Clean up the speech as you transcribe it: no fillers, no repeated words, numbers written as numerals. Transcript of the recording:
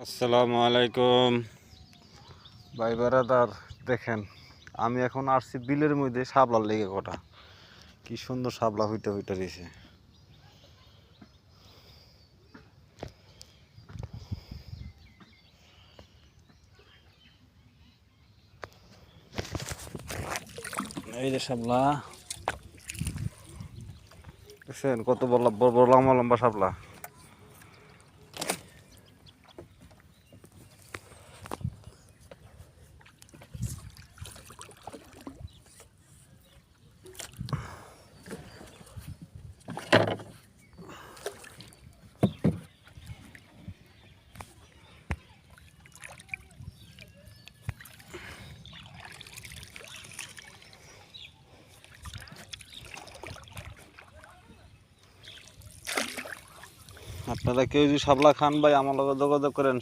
আসসালামু আলাইকুম ভাই বারাদার। দেখেন আমি এখন আসছি বিলের মধ্যে শাপলার লেগে কটা কি সুন্দর শাপলা হইতে হইতে রয়েছে। এই যে শাপলা দেখছেন কত বড় বড় বড় লম্বা লম্বা শাপলা। আপনারা কেউ যদি শাপলা খান ভাই আমার লগে যোগাযোগ করেন।